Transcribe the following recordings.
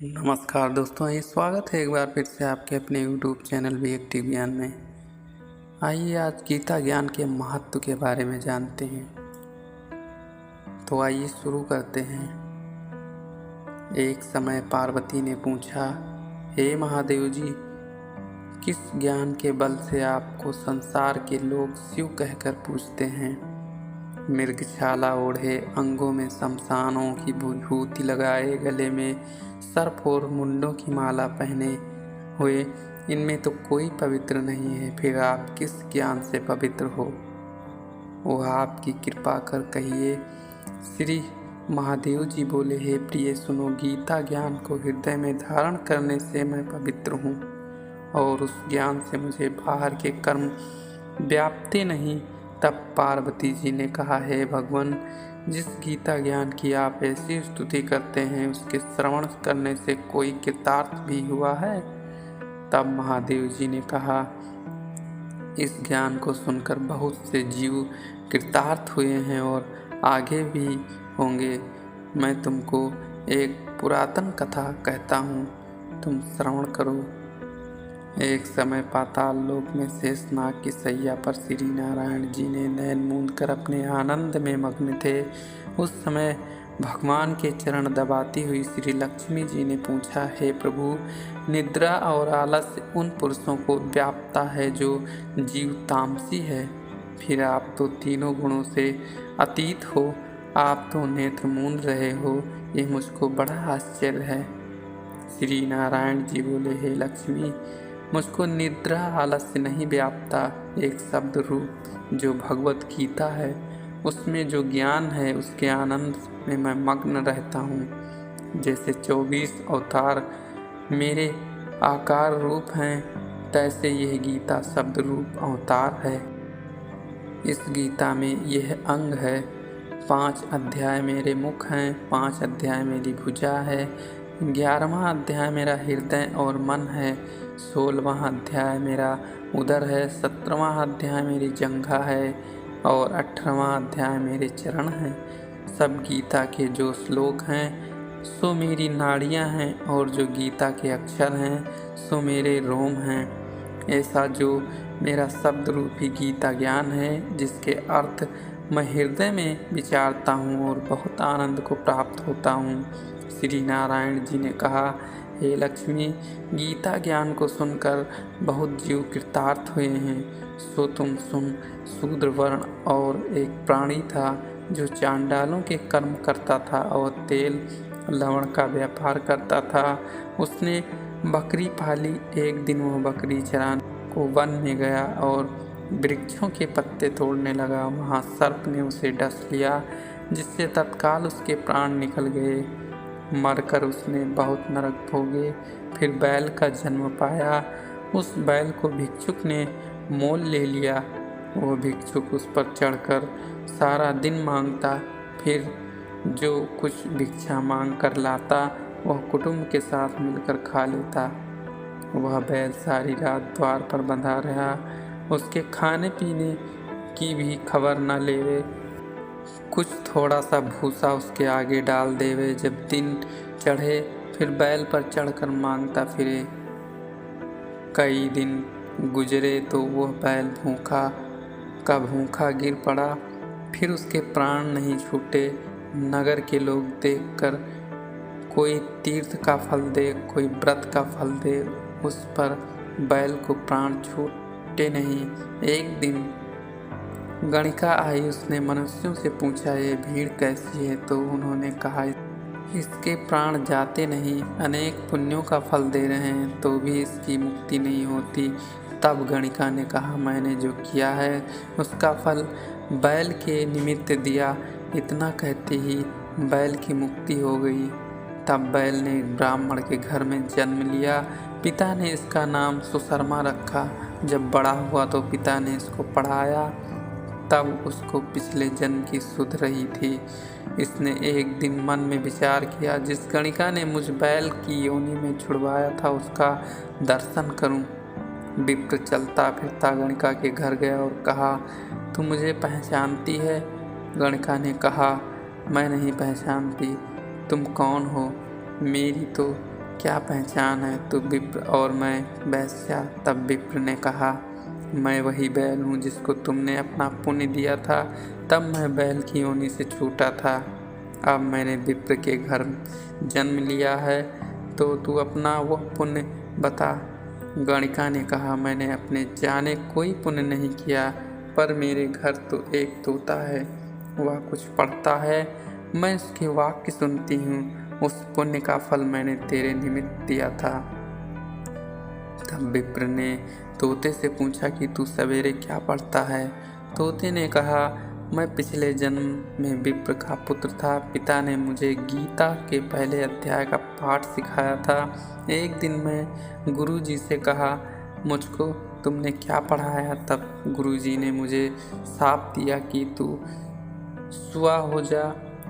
नमस्कार दोस्तों, ये स्वागत है एक बार फिर से आपके अपने YouTube चैनल विवेक ज्ञान में। आइए आज गीता ज्ञान के महत्व के बारे में जानते हैं। तो आइए शुरू करते हैं। एक समय पार्वती ने पूछा, हे महादेव जी, किस ज्ञान के बल से आपको संसार के लोग शिव कहकर पूछते हैं? मृगछाला ओढ़े, अंगों में शमशानों की विभूति लगाए, गले में सर्प और मुंडों की माला पहने हुए, इनमें तो कोई पवित्र नहीं है। फिर आप किस ज्ञान से पवित्र हो? वो आपकी कृपा कर कहिए। श्री महादेव जी बोले, हे प्रिय सुनो, गीता ज्ञान को हृदय में धारण करने से मैं पवित्र हूँ और उस ज्ञान से मुझे बाहर के कर्म व्यापते नहीं। तब पार्वती जी ने कहा, हे भगवान, जिस गीता ज्ञान की आप ऐसी स्तुति करते हैं, उसके श्रवण करने से कोई कृतार्थ भी हुआ है? तब महादेव जी ने कहा, इस ज्ञान को सुनकर बहुत से जीव कृतार्थ हुए हैं और आगे भी होंगे। मैं तुमको एक पुरातन कथा कहता हूँ, तुम श्रवण करो। एक समय पाताल लोक में शेषनाग की सैया पर श्री नारायण जी ने नैन मूंद कर अपने आनंद में मग्न थे। उस समय भगवान के चरण दबाती हुई श्री लक्ष्मी जी ने पूछा, हे प्रभु, निद्रा और आलस्य उन पुरुषों को व्यापता है जो जीव तामसी है। फिर आप तो तीनों गुणों से अतीत हो, आप तो नेत्र मूंद रहे हो, ये मुझको बड़ा आश्चर्य है। श्री नारायण जी बोले, हे लक्ष्मी, मुझको निद्रा आलस्य नहीं व्यापता। एक शब्द रूप जो भगवत गीता है, उसमें जो ज्ञान है, उसके आनंद में मैं मग्न रहता हूँ। जैसे 24 अवतार मेरे आकार रूप हैं, तैसे यह गीता शब्द रूप अवतार है। इस गीता में यह अंग है। 5 अध्याय मेरे मुख हैं, 5 अध्याय मेरी भुजा है, 11वां अध्याय मेरा हृदय और मन है, 16वां अध्याय मेरा उदर है, 17वां अध्याय मेरी जंघा है और 18वां अध्याय मेरे चरण हैं। सब गीता के जो श्लोक हैं सो मेरी नाड़ियां हैं और जो गीता के अक्षर हैं सो मेरे रोम हैं। ऐसा जो मेरा शब्द रूपी गीता ज्ञान है, जिसके अर्थ मैं हृदय में विचारता हूँ और बहुत आनंद को प्राप्त होता हूँ। श्री नारायण जी ने कहा, हे लक्ष्मी, गीता ज्ञान को सुनकर बहुत जीव कृतार्थ हुए हैं। सो तुम सुन। शूद्र वर्ण और एक प्राणी था जो चांडालों के कर्म करता था और तेल लवण का व्यापार करता था। उसने बकरी पाली। एक दिन वह बकरी चराने को वन में गया और वृक्षों के पत्ते तोड़ने लगा। वहाँ सर्प ने उसे डस लिया, जिससे तत्काल उसके प्राण निकल गए। मरकर उसने बहुत नरक भोगे। फिर बैल का जन्म पाया। उस बैल को भिक्षुक ने मोल ले लिया। वह भिक्षुक उस पर चढ़कर सारा दिन मांगता। फिर जो कुछ भिक्षा मांग कर लाता, वह कुटुंब के साथ मिलकर खा लेता। वह बैल सारी रात द्वार पर बंधा रहा, उसके खाने पीने की भी खबर न लेवे। कुछ थोड़ा सा भूसा उसके आगे डाल देवे। जब दिन चढ़े फिर बैल पर चढ़कर मांगता फिरे। कई दिन गुजरे तो वह बैल भूखा का भूखा गिर पड़ा। फिर उसके प्राण नहीं छूटे। नगर के लोग देखकर कोई तीर्थ का फल दे, कोई व्रत का फल दे, उस पर बैल को प्राण छूटे नहीं। एक दिन गणिका आई। उसने मनुष्यों से पूछा, ये भीड़ कैसी है? तो उन्होंने कहा, इसके प्राण जाते नहीं, अनेक पुण्यों का फल दे रहे हैं तो भी इसकी मुक्ति नहीं होती। तब गणिका ने कहा, मैंने जो किया है उसका फल बैल के निमित्त दिया। इतना कहते ही बैल की मुक्ति हो गई। तब बैल ने एक ब्राह्मण के घर में जन्म लिया। पिता ने इसका नाम सुशर्मा रखा। जब बड़ा हुआ तो पिता ने इसको पढ़ाया। तब उसको पिछले जन्म की सुध रही थी। इसने एक दिन मन में विचार किया, जिस गणिका ने मुझ बैल की योनि में छुड़वाया था उसका दर्शन करूं। विप्र चलता फिरता गणिका के घर गया और कहा, तू मुझे पहचानती है? गणिका ने कहा, मैं नहीं पहचानती। तुम कौन हो? मेरी तो क्या पहचान है तू विप्र और मैं वैश्या। तब विप्र ने कहा, मैं वही बैल हूँ जिसको तुमने अपना पुण्य दिया था। तब मैं बैल की योनि से छूटा था, अब मैंने विप्र के घर जन्म लिया है, तो तू अपना वह पुण्य बता। गणिका ने कहा, मैंने अपने जाने कोई पुण्य नहीं किया, पर मेरे घर तो एक तोता है, वह कुछ पढ़ता है, मैं उसके वाक्य सुनती हूँ। उस पुण्य का फल मैंने तेरे निमित्त दिया था। तब विप्र ने तोते से पूछा कि तू सवेरे क्या पढ़ता है। तोते ने कहा, मैं पिछले जन्म में विप्र का पुत्र था। पिता ने मुझे गीता के पहले अध्याय का पाठ सिखाया था। एक दिन मैं गुरुजी से कहा, मुझको तुमने क्या पढ़ाया। तब गुरुजी ने मुझे शाप दिया कि तू सुआ हो जा।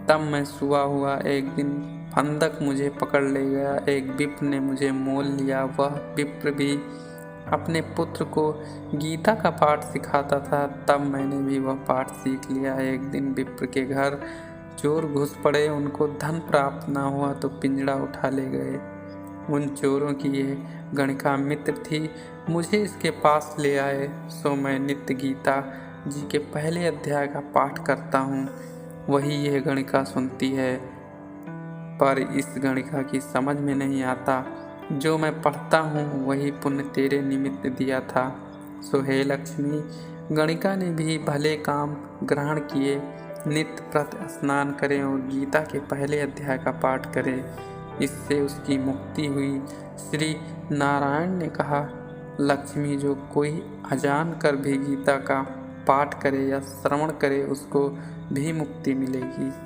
तब मैं सुआ हुआ। एक दिन फंदक मुझे पकड़ ले गया। एक विप्र ने मुझे मोल लिया। वह विप्र भी अपने पुत्र को गीता का पाठ सिखाता था। तब मैंने भी वह पाठ सीख लिया। एक दिन विप्र के घर चोर घुस पड़े। उनको धन प्राप्त न हुआ तो पिंजड़ा उठा ले गए। उन चोरों की ये गणिका मित्र थी। मुझे इसके पास ले आए, सो मैं नित्य गीता जी के पहले अध्याय का पाठ करता हूँ। वही यह गणिका सुनती है, पर इस गणिका की समझ में नहीं आता। जो मैं पढ़ता हूँ वही पुण्य तेरे निमित्त दिया था। सो हे लक्ष्मी, गणिका ने भी भले काम ग्रहण किए। नित्य प्रत स्नान करें और गीता के पहले अध्याय का पाठ करें, इससे उसकी मुक्ति हुई। श्री नारायण ने कहा, लक्ष्मी, जो कोई अजान कर भी गीता का पाठ करे या श्रवण करे उसको भी मुक्ति मिलेगी।